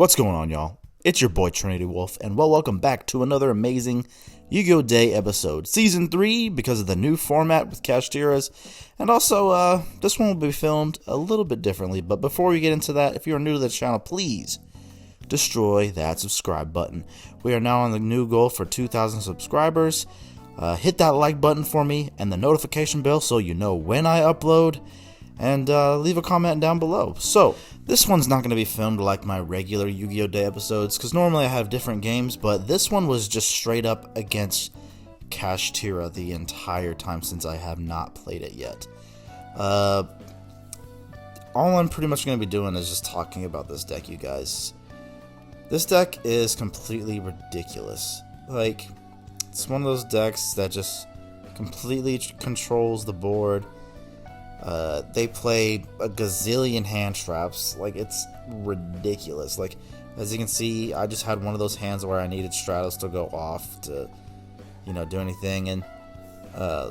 What's going on, y'all? It's your boy Trinity Wolf, and welcome back to another amazing Yu-Gi-Oh! Day episode. Season 3, because of the new format with Cash Tiras, and also, this one will be filmed a little bit differently, but before we get into that, if you're new to the channel, please destroy that subscribe button. We are now on the new goal for 2,000 subscribers. Hit that like button for me, and the notification bell so you know when I upload, and leave a comment down below. So, this one's not going to be filmed like my regular Yu-Gi-Oh! Day episodes, because normally I have different games, but this one was just straight up against Cash Tira the entire time since I have not played it yet. All I'm pretty much going to be doing is just talking about this deck, you guys. This deck is completely ridiculous. Like, it's one of those decks that just completely controls the board. They play a gazillion hand traps. Like, it's ridiculous. Like, as you can see, I just had one of those hands where I needed Stratos to go off to, do anything. And,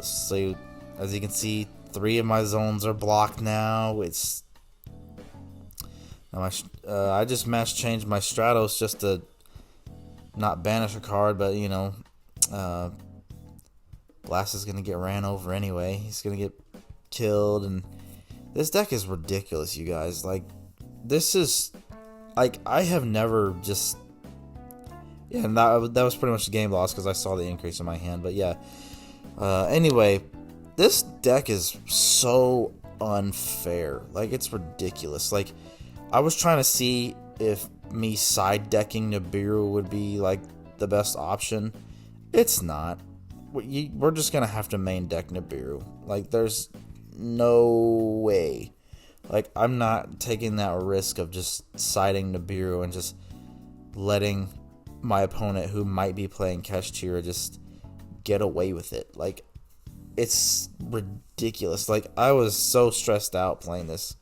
so, as you can see, 3 of my zones are blocked now. I just mass changed my Stratos just to not banish a card, but, Blast is going to get ran over anyway. He's going to get killed, and this deck is ridiculous, you guys. Like, this is, like, I have never just, and that was pretty much the game loss because I saw the increase in my hand, but yeah. Anyway, this deck is so unfair. Like, it's ridiculous. Like, I was trying to see if me side decking Nibiru would be, like, the best option. It's not. We're just gonna have to main deck Nibiru. Like, there's no way. Like, I'm not taking that risk of just siding Nibiru and just letting my opponent, who might be playing Cash Tira, just get away with it. Like, it's ridiculous. Like, I was so stressed out playing this.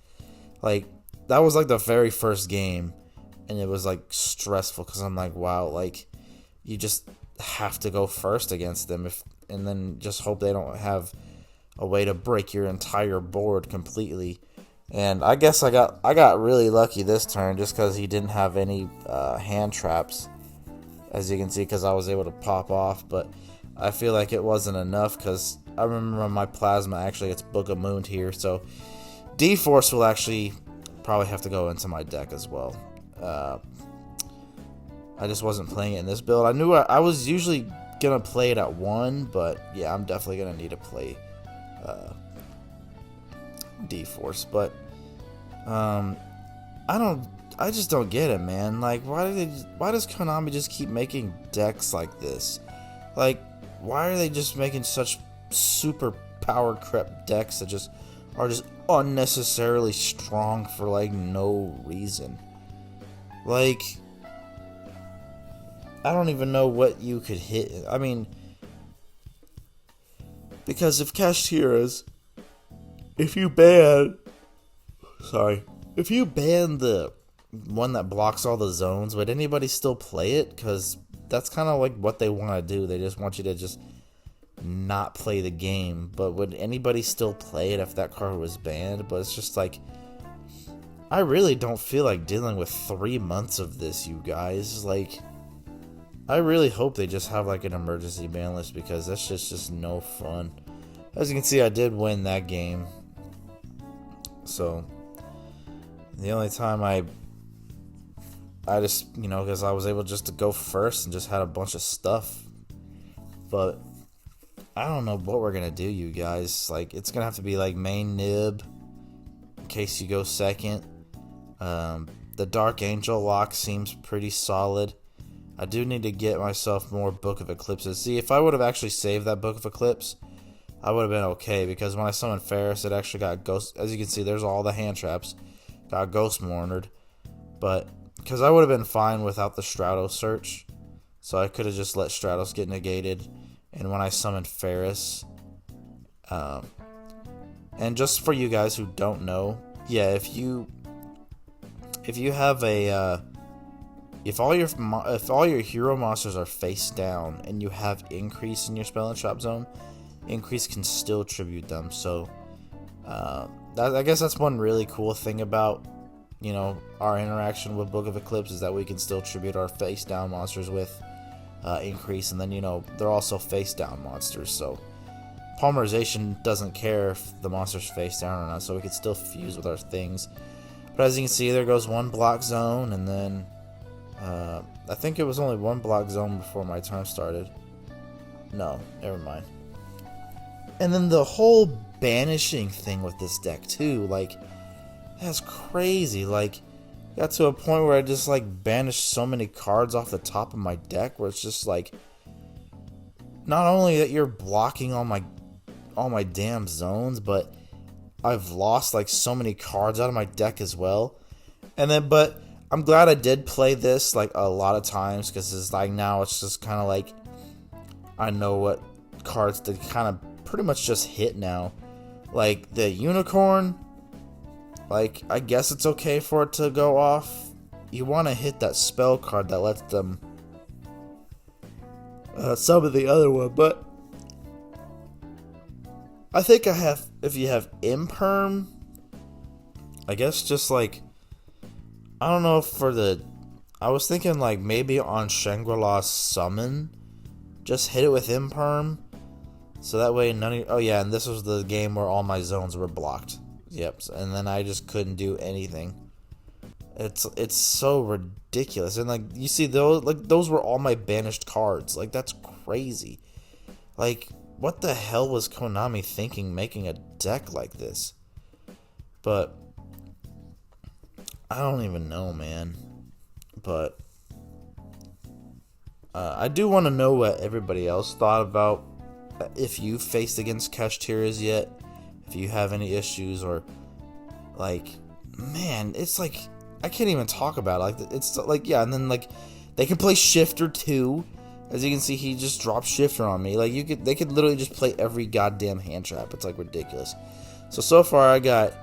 Like, that was like the very first game, and it was like stressful because I'm like, wow, like, you just have to go first against them, and then just hope they don't have a way to break your entire board completely. And I guess I got really lucky this turn just because he didn't have any hand traps, as you can see, because I was able to pop off. But I feel like it wasn't enough because I remember my Plasma actually gets Book of Moon here, so D-Force will actually probably have to go into my deck as well. I just wasn't playing it in this build. I knew I was usually gonna play it at 1, but yeah, I'm definitely gonna need to play D-Force. But I just don't get it, man. Like, why does Konami just keep making decks like this? Like, why are they just making such super power crept decks that just are just unnecessarily strong for like no reason? Like, I don't even know what you could hit. I mean, because if Cash Tiras, if you ban the one that blocks all the zones, would anybody still play it? Because that's kind of like what they want to do. They just want you to just not play the game. But would anybody still play it if that card was banned? But it's just like, I really don't feel like dealing with 3 months of this, you guys. Like, I really hope they just have like an emergency ban list, because that's just no fun. As you can see, I did win that game. So the only time I just, because I was able just to go first and just had a bunch of stuff. But I don't know what we're gonna do, you guys. Like, it's gonna have to be like main Nib in case you go second. The Dark Angel lock seems pretty solid. I do need to get myself more Book of Eclipses. See, if I would have actually saved that Book of Eclipse, I would have been okay, because when I summoned Ferris, it actually got Ghost. As you can see, there's all the hand traps. Got Ghost Mournered. But, because I would have been fine without the Stratos search. So I could have just let Stratos get negated. And when I summoned Ferris. And just for you guys who don't know, yeah, if you have a if all your hero monsters are face down and you have increase in your spell and trap zone, increase can still tribute them. So I guess that's one really cool thing about our interaction with Book of Eclipse is that we can still tribute our face down monsters with increase, and then they're also face down monsters, so polymerization doesn't care if the monster's face down or not, so we can still fuse with our things. But as you can see, there goes one block zone, and then I think it was only one block zone before my turn started. No, never mind. And then the whole banishing thing with this deck too, like, that's crazy. Like, got to a point where I just like banished so many cards off the top of my deck where it's just like, not only that you're blocking all my damn zones, but I've lost like so many cards out of my deck as well. But I'm glad I did play this like a lot of times, because it's like now it's just kind of like I know what cards to kind of pretty much just hit now. Like the unicorn, like I guess it's okay for it to go off. You want to hit that spell card that lets them some of the other one, but I think if you have Imperm, I guess just like, I don't know I was thinking like maybe on Shangri-La Summon, just hit it with Imperm, so that way oh yeah, and this was the game where all my zones were blocked. Yep, and then I just couldn't do anything. It's so ridiculous, and like you see those were all my banished cards. Like that's crazy. Like what the hell was Konami thinking making a deck like this? But I don't even know, man. But I do want to know what everybody else thought about, if you faced against Kashtiras yet, if you have any issues, or like, man, it's like I can't even talk about it. Like it's like, yeah, and then like they can play Shifter too. As you can see, he just dropped Shifter on me. Like they could literally just play every goddamn hand trap. It's like ridiculous. So far I got,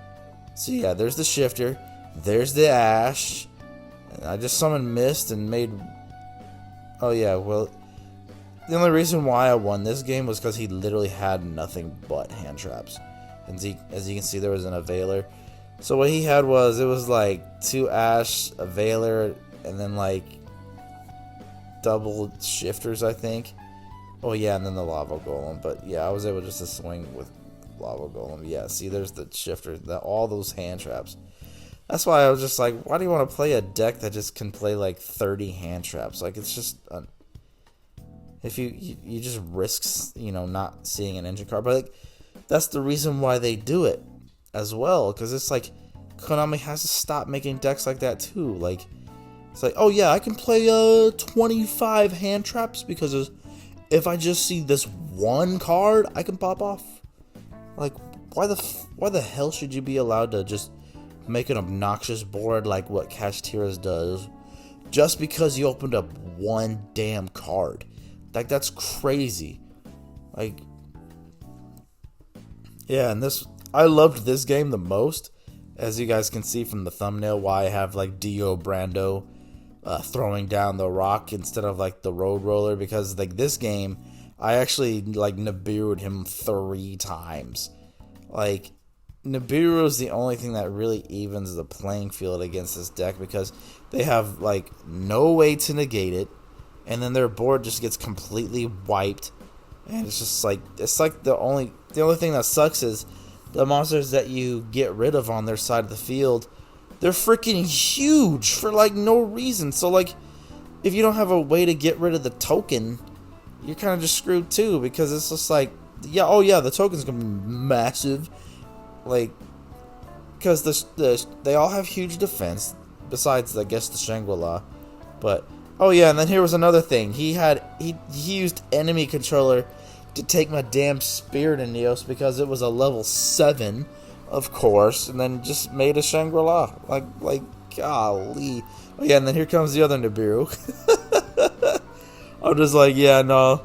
so yeah, there's the Shifter, there's the Ash, and I just summoned Mist and made, oh yeah, well, the only reason why I won this game was because he literally had nothing but hand traps. And as you can see, there was an Availer. So what he had was, it was like 2 Ash, Availer, and then like double Shifters, I think. Oh yeah, and then the Lava Golem. But yeah, I was able just to swing with Lava Golem. Yeah, see, there's the Shifter, all those hand traps. That's why I was just like, why do you want to play a deck that just can play like 30 hand traps? Like, it's just if you just risks, not seeing an engine card. But like, that's the reason why they do it as well, because it's like Konami has to stop making decks like that too. Like, it's like, oh yeah, I can play 25 hand traps because if I just see this one card, I can pop off. Like, why the hell should you be allowed to just make an obnoxious board like what Kashtiras does just because you opened up one damn card? Like, that's crazy. Like, yeah, and I loved this game the most, as you guys can see from the thumbnail, why I have like Dio Brando throwing down the rock instead of like the road roller, because like this game I actually like Nibiru'd him 3 times. Like, Nibiru is the only thing that really evens the playing field against this deck, because they have like no way to negate it, and then their board just gets completely wiped, and it's just like, the only thing that sucks is the monsters that you get rid of on their side of the field, they're freaking huge for like no reason. So like, if you don't have a way to get rid of the token, you're kind of just screwed too, because it's just like, yeah, oh yeah, the token's gonna be massive, like, because they all have huge defense, besides I guess the Shangri-La. But oh yeah, and then here was another thing. He used enemy controller to take my damn Spirit in Neos because it was a level 7, of course, and then just made a Shangri-La. Like golly. Oh yeah, and then here comes the other Nibiru. I'm just like, yeah, no.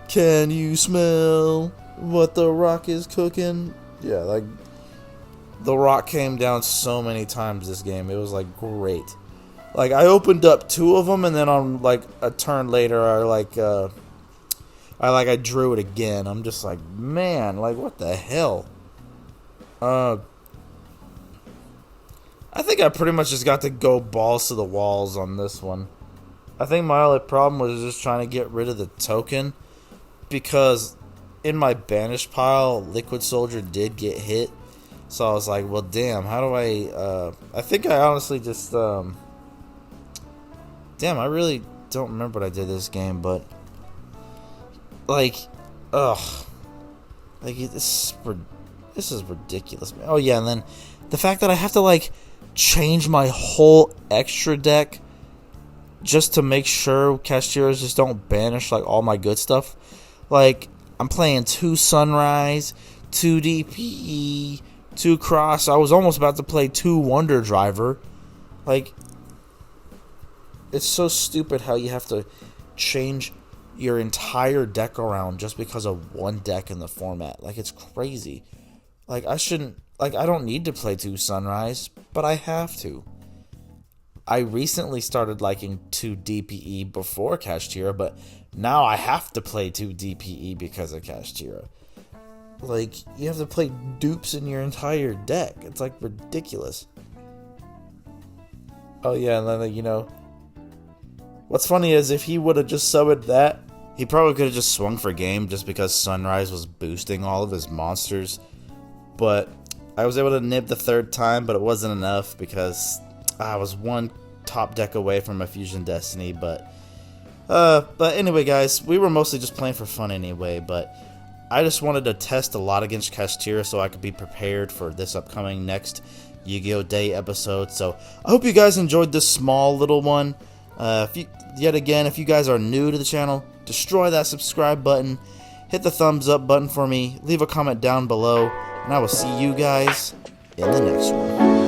Can you smell what the rock is cooking? Yeah, like, the rock came down so many times this game. It was like great. Like, I opened up 2 of them, and then on like a turn later, I drew it again. I'm just like, man, like, what the hell? I think I pretty much just got to go balls to the walls on this one. I think my only problem was just trying to get rid of the token, because in my banished pile, Liquid Soldier did get hit. So I was like, well, damn, how do I think I honestly just, damn, I really don't remember what I did this game, but, like, ugh. Like, this is ridiculous, man. Oh, yeah, and then the fact that I have to, like, change my whole extra deck just to make sure Cashiers just don't banish, like, all my good stuff. Like, I'm playing 2 Sunrise, 2 DPE, 2 Cross. I was almost about to play 2 Wonder Driver. Like, it's so stupid how you have to change your entire deck around just because of one deck in the format. Like, it's crazy. Like, I don't need to play 2 Sunrise, but I have to. I recently started liking 2 DPE before Kashtira, but now I have to play 2 DPE because of Kashtira. Like, you have to play dupes in your entire deck. It's, like, ridiculous. Oh, yeah, and then, you know, what's funny is if he would have just summoned that, he probably could have just swung for game just because Sunrise was boosting all of his monsters. But I was able to nib the 3rd time, but it wasn't enough because I was one top deck away from a Fusion Destiny. But anyway, guys, we were mostly just playing for fun anyway. But I just wanted to test a lot against Kashtira so I could be prepared for this upcoming next Yu-Gi-Oh! Day episode. So I hope you guys enjoyed this small little one. If you guys are new to the channel, destroy that subscribe button, hit the thumbs up button for me, leave a comment down below, and I will see you guys in the next one.